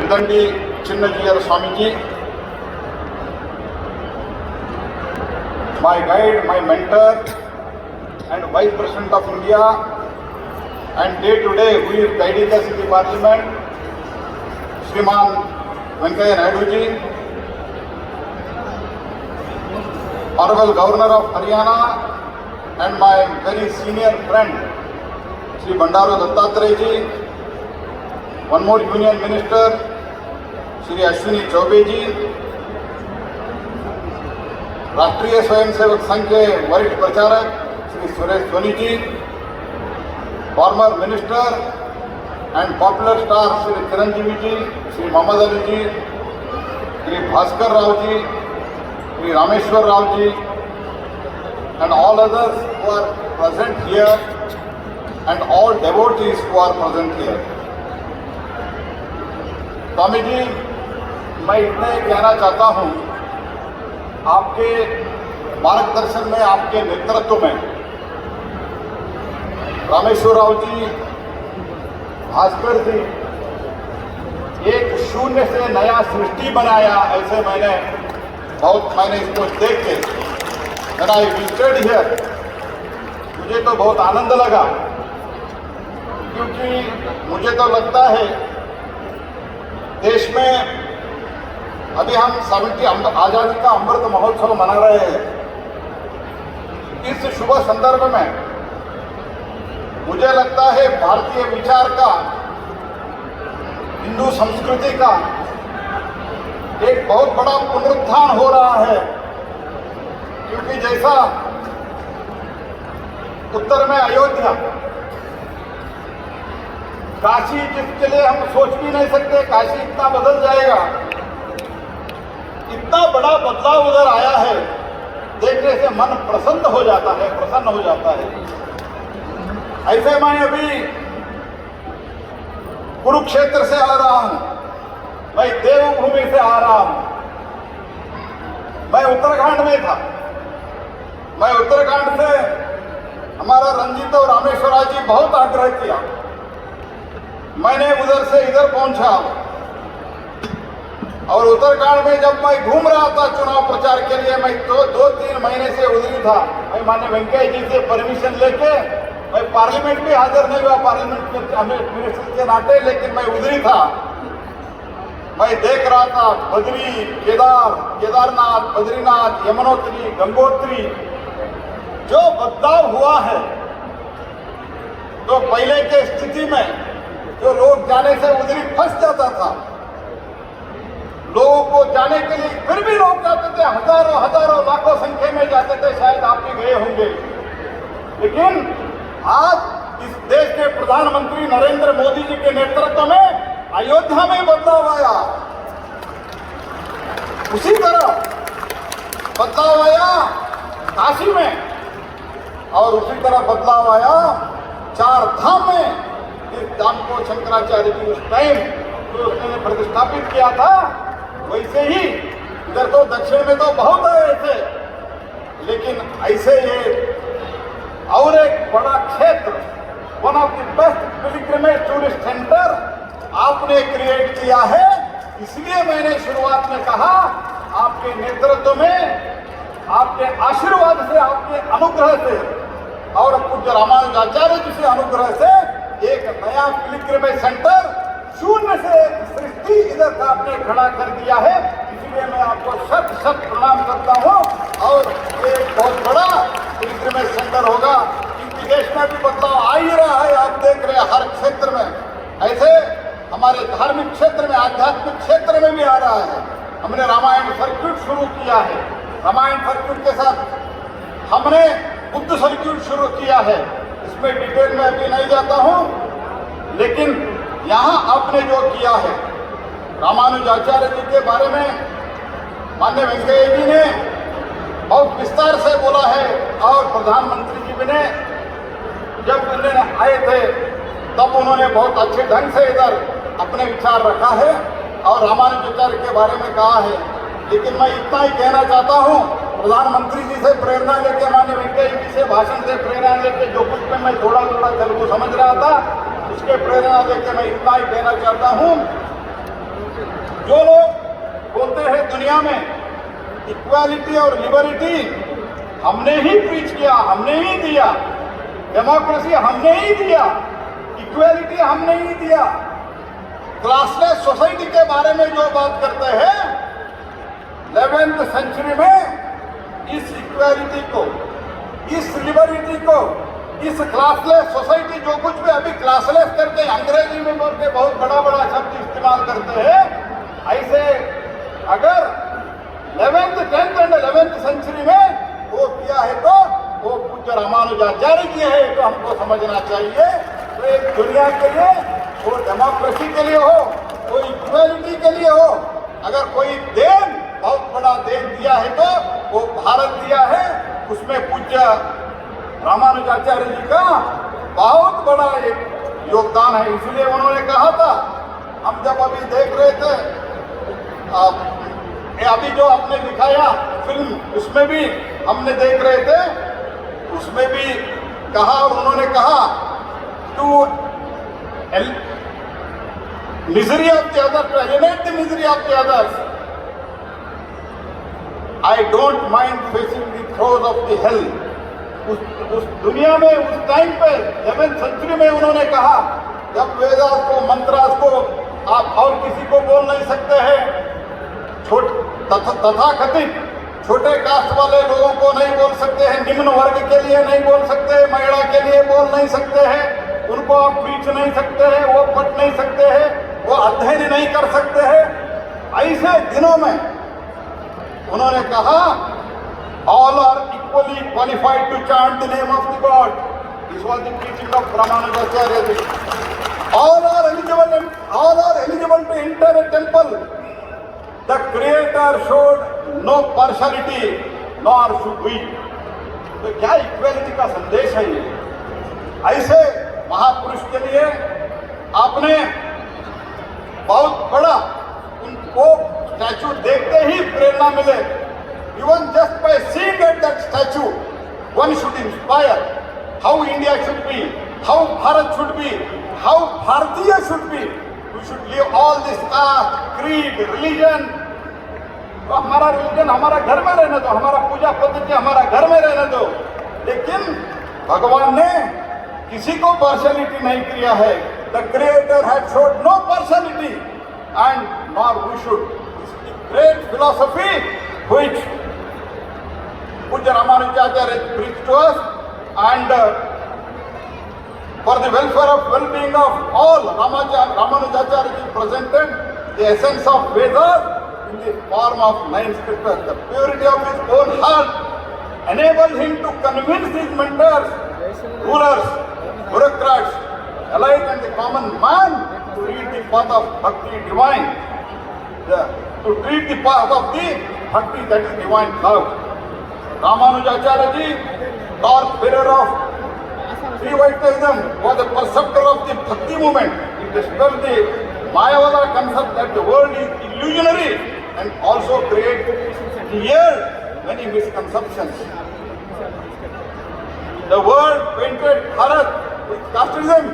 Yidandi Chinnajiyar Swamiji, my guide, my mentor and Vice President of India, and day to day who is guiding us in the Parliament, Shriman Venkaiah Naidu ji, Honorable Governor of Haryana, and my very senior friend, Shri Bandaru Dattatreya ji, one more Union Minister, Shri Ashwini Chaubey ji, राष्ट्रीय स्वयंसेवक संघ के वरिष्ठ प्रचारक Shri Suresh Soni ji, former minister and popular star Shri Chiranjeevi ji, Shri Mohammed Ali ji, Shri Bhaskar Rao ji, Shri Rameshwar Rao ji, and all others who are present here and all devotees who are present here. Swami ji, मैं इतना ही कहना चाहता हूँ, आपके मार्गदर्शन में, आपके नेतृत्व में रामेश्वर राव जी, भास्कर जी, एक शून्य से नया सृष्टि बनाया, ऐसे मैंने इसको देख के When I visited here, मुझे तो बहुत आनंद लगा, क्योंकि मुझे तो लगता है देश में अभी हम 70 आज़ादी का अमृत महोत्सव मना रहे हैं। इस शुभ संदर्भ में मुझे लगता है भारतीय विचार का, हिंदू संस्कृति का एक बहुत बड़ा पुनरुत्थान हो रहा है, क्योंकि जैसा उत्तर में अयोध्या, काशी जिसके लिए हम सोच भी नहीं सकते, काशी इतना बदल जाएगा, इतना बड़ा बदलाव उधर आया है, देखने से मन प्रसन्न हो जाता है। ऐसे मैं अभी कुरुक्षेत्र से आ रहा हूं, मैं देवभूमि से आ रहा हूं, मैं उत्तराखंड में था, मैं उत्तराखंड से हमारा रंजीत और रामेश्वरा जी बहुत आग्रह किया, मैंने उधर से इधर पहुंचा, और उत्तराखंड में जब मैं घूम रहा था चुनाव प्रचार के लिए, मैं 2-3 महीने से उधर था। मैं माननीय वेंकैया जी से परमिशन लेके मैं पार्लियामेंट में हाजिर नहीं हुआ, पार्लियामेंट में मिनिस्टर के नाते, लेकिन मैं उधर ही था। मैं देख रहा था बद्री, केदारनाथ, बद्रीनाथ, यमुनोत्री, गंगोत्री, जो बदलाव हुआ है। तो पहले के स्थिति में जो लोग जाने से उधर ही फंस जाता था, लोगों को जाने के लिए फिर भी लोग जाते थे, हजारों लाखों संख्या में जाते थे, शायद आप भी गए होंगे। लेकिन आज इस देश के प्रधानमंत्री नरेंद्र मोदी जी के नेतृत्व में अयोध्या में बदलाव आया, उसी तरह बदलाव आया काशी में, और उसी तरह बदलाव आया 4 धाम में। जिस धाम को शंकराचार्य जी उस टाइम जो उसने प्रतिष्ठापित किया था, वैसे ही इधर तो दक्षिण में तो बहुत आए थे, लेकिन ऐसे ये और एक बड़ा क्षेत्र, one of the best pilgrimage tourist centre आपने क्रिएट किया है। इसलिए मैंने शुरुआत में कहा, आपके नेतृत्व में, आपके आशीर्वाद से, आपके अनुग्रह से और पूज्य रामानुजाचार्य जी से अनुग्रह से एक नया पिलग्रिमेज सेंटर, शून्य से एक सृष्टि इधर का आपने खड़ा कर दिया है। इसलिए मैं आपको शत प्रणाम करता हूं, और ये बहुत बड़ा पिलग्रिमेज सेंटर होगा, क्योंकि देश में भी बदलाव आ ही रहा है। आप देख रहे हैं हर क्षेत्र में, ऐसे हमारे धार्मिक क्षेत्र में, आध्यात्मिक क्षेत्र में भी आ रहा है। हमने रामायण सर्किट शुरू किया है, रामायण सर्किट के साथ हमने बुद्ध सर्किट शुरू किया है। इसमें डिटेल में अभी नहीं जाता हूं, लेकिन यहाँ आपने जो किया है, रामानुजाचार्य जी के बारे में माननीय वेंकैया जी ने बहुत विस्तार से बोला है, और प्रधानमंत्री जी ने जब उन्होंने आए थे तब उन्होंने बहुत अच्छे ढंग से इधर अपने विचार रखा है और रामानुजाचार्य के बारे में कहा है। लेकिन मैं इतना ही कहना चाहता हूँ, प्रधानमंत्री जी से प्रेरणा लेके, माननीय वेंकैया जी से भाषण से प्रेरणा लेके, जो कुछ में मैं थोड़ा तेलुगु समझ रहा था, उसके प्रेरणा लेके मैं इतना ही कहना चाहता हूँ जो लोग बोलते हैं दुनिया में इक्वालिटी और लिबर्टी हमने ही प्रीच किया, हमने ही दिया, डेमोक्रेसी हमने ही दिया, इक्वालिटी हमने ही दिया, क्लासलेस सोसाइटी के बारे में जो बात करते हैं 11th सेंचुरी में इस इक्वालिटी को, इस लिबर्टी को, इस क्लासलेस सोसाइटी जो कुछ भी अभी क्लासलेस करके अंग्रेजी में बोल के बहुत बड़ा बड़ा शब्द इस्तेमाल करते हैं, ऐसे अगर 11th, 10th and 11th century में वो किया है तो वो पूज्य रामानुजाचार्य किए है तो हमको समझना चाहिए। तो एक दुनिया के लिए, वो डेमोक्रेसी के लिए हो, वो इक्वालिटी के लिए हो, अगर कोई देन बहुत बड़ा देन दिया है तो वो भारत दिया है, उसमें पूज्य रामानुजाचार्य जी का बहुत बड़ा एक योगदान है। इसलिए उन्होंने कहा था, हम जब अभी देख रहे थे अभी जो आपने दिखाया फिल्म, उसमें भी हमने देख रहे थे, उसमें भी कहा और उन्होंने कहा to misery of the other, to eliminate the misery of the others, I don't mind facing the throes of the hell. उस दुनिया में उस टाइम पे 11th सेंचुरी में उन्होंने कहा, जब वेदास को, मंत्रास को आप और किसी को बोल नहीं सकते हैं, तथाकथित छोटे कास्ट वाले लोगों को नहीं बोल सकते हैं, निम्न वर्ग के लिए नहीं बोल सकते हैं, महिला के लिए बोल नहीं सकते हैं, उनको आप प्रीच नहीं सकते हैं, वो पढ़ नहीं सकते हैं, वो अध्ययन नहीं कर सकते हैं। ऐसे दिनों में उन्होंने कहा, all are equally qualified to chant the name of the God. This was the teaching of Ramanujacharya ji. All are eligible to enter a temple. The Creator showed no partiality, nor should we। तो क्या equality का संदेश है ये? ऐसे महापुरुष के लिए आपने बहुत बड़ा, उनको स्टैचू देखते ही प्रेरणा मिले। Even just by seeing at that statue, one should inspire how India should be, how Bharat should be, how Bharatiya should be। We should leave all this caste, creed, religion। तो हमारा religion हमारा घर में रहने दो, हमारा पूजा पद्धति हमारा घर में रहने दो, लेकिन भगवान ने किसी को पार्शियलिटी नहीं किया है। The creator had showed no partiality and nor we should. Great philosophy which पूज्य Ramanujacharya preached to us, and for the welfare of well-being of all, Ramanujacharya presented the essence of Vedas in the form of 9 scriptures. The purity of his own heart enabled him to convince his mentors, rulers, bureaucrats, alike and the common man to read the path of bhakti divine, to treat the path of the bhakti, that is divine love. Ramanujacharya ji, dark bearer of Sri-Vaishnavism, was a preceptor of the bhakti movement. He dispelled the Mayavada concept that the world is illusionary and also cleared many misconceptions. The world painted Bharat with casteism,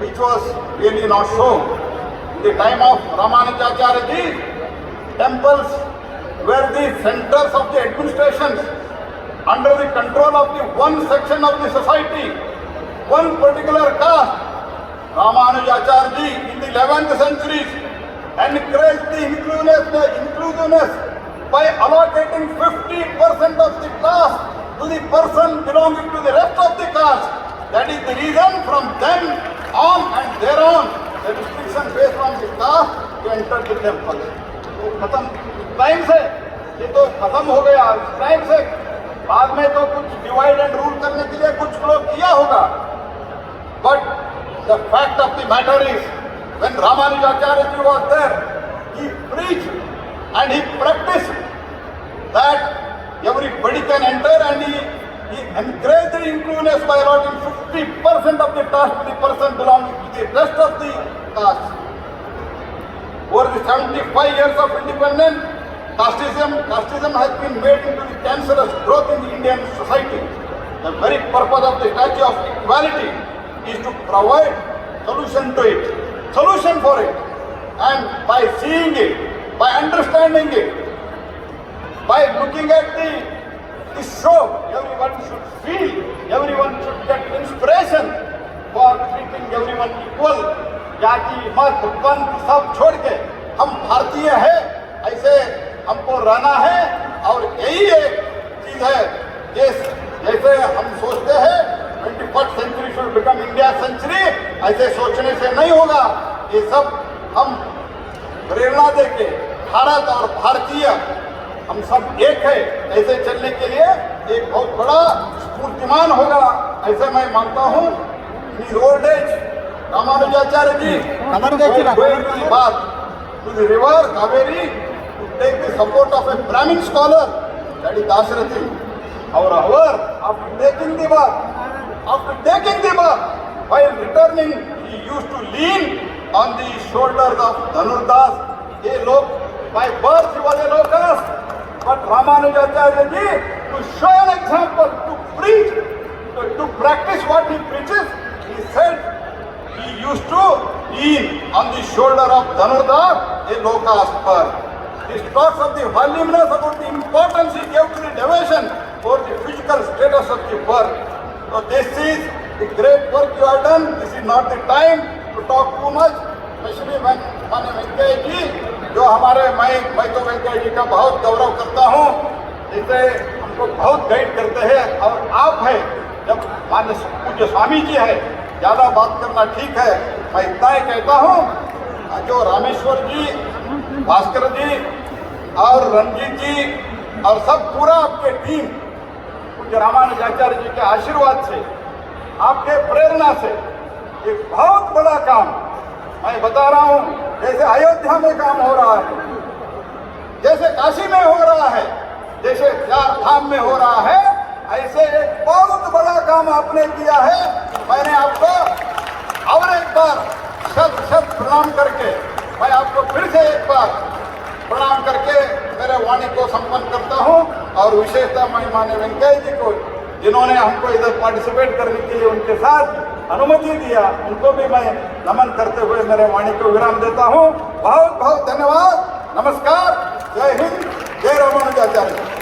which was really not so. In the time of Ramanujacharya ji, temples were the centers of the administrations under the control of the one section of the society, one particular caste. Ramanujacharya ji in the 11th century encouraged the inclusiveness by allocating 50% of the caste to the person belonging to the rest of the caste. That is the reason from then on and thereon the restriction based on the caste to enter the temple. तो खत्म time से, ये तो खत्म हो गया। Time से बाद में तो कुछ डिवाइड एंड रूल करने के लिए कुछ लोग किया होगा, but the fact of the matter is, when Ramanujacharya ji was there, he preached and he practiced that everybody can enter, and he encouraged the inclusiveness by allotting 50% of the caste to the person belonging to the rest of the caste. Over the 75 years of independence, casteism has been made into the cancerous growth in the Indian society. The very purpose of the statue of equality is to provide solution to it, solution for it. and by seeing it, by understanding it, by looking at the show, everyone should feel, everyone should get inspiration for treating everyone equal. जाति मत पंथ सब छोड़ के हम भारतीय हैं, ऐसे हमको रहना है। और यही एक चीज है, जैसे हम सोचते हैं 21st century should become India century, ऐसे सोचने से नहीं होगा। ये सब हम प्रेरणा देके भारत और भारतीय हम सब एक है, ऐसे चलने के लिए एक बहुत बड़ा स्फूर्तिमान होगा, ऐसे मैं मानता हूँ। ओल्ड एज रामानुजाचार्य जी बात to the river Kaveri to take the support of a Brahmin scholar that is Dasharathi. और after taking the bath, while returning, he used to lean on the shoulders of Dhanurdas. ये लोग by birth he was a low caste, but Ramanujacharya ji, to show an example, to preach, to practice what he preaches, he said he used to lean on the shoulder of Dhanurdas, a low caste birth. This talks of the voluminous about the importance he gave to the devotion for the physical status of the birth. So this is the great work you have done. This is not the time to talk too much, especially when माननीय वेंकैया जी जो हमारे मैं तो वेंकैया जी का बहुत गौरव करता हूँ, जिसे हमको बहुत गाइड करते हैं। और आप है, जब माननीय पूज्य स्वामी जी है, ज़्यादा बात करना ठीक है, मैं इतना ही कहता हूँ। जो रामेश्वर जी, भास्कर जी और रंजीत जी और सब पूरा आपके टीम पूज्य रामानुजाचार्य जी के आशीर्वाद से, आपके प्रेरणा से एक बहुत बड़ा काम मैं बता रहा हूँ। जैसे अयोध्या में काम हो रहा है, जैसे काशी में हो रहा है, जैसे 4 धाम में हो रहा है, ऐसे एक बहुत बड़ा काम आपने किया है। मैंने आपको और एक बार शत प्रणाम करके, मैं आपको फिर से एक बार प्रणाम करके मेरे वाणी को संपन्न करता हूँ। और विशेषतः मैं माननीय वेंकैया जी को, जिन्होंने हमको इधर पार्टिसिपेट करने के लिए उनके साथ अनुमति दिया, उनको भी मैं नमन करते हुए मेरे वाणी को विराम देता हूँ। बहुत बहुत धन्यवाद। नमस्कार। जय हिंद, जय रामानुजाचार्य।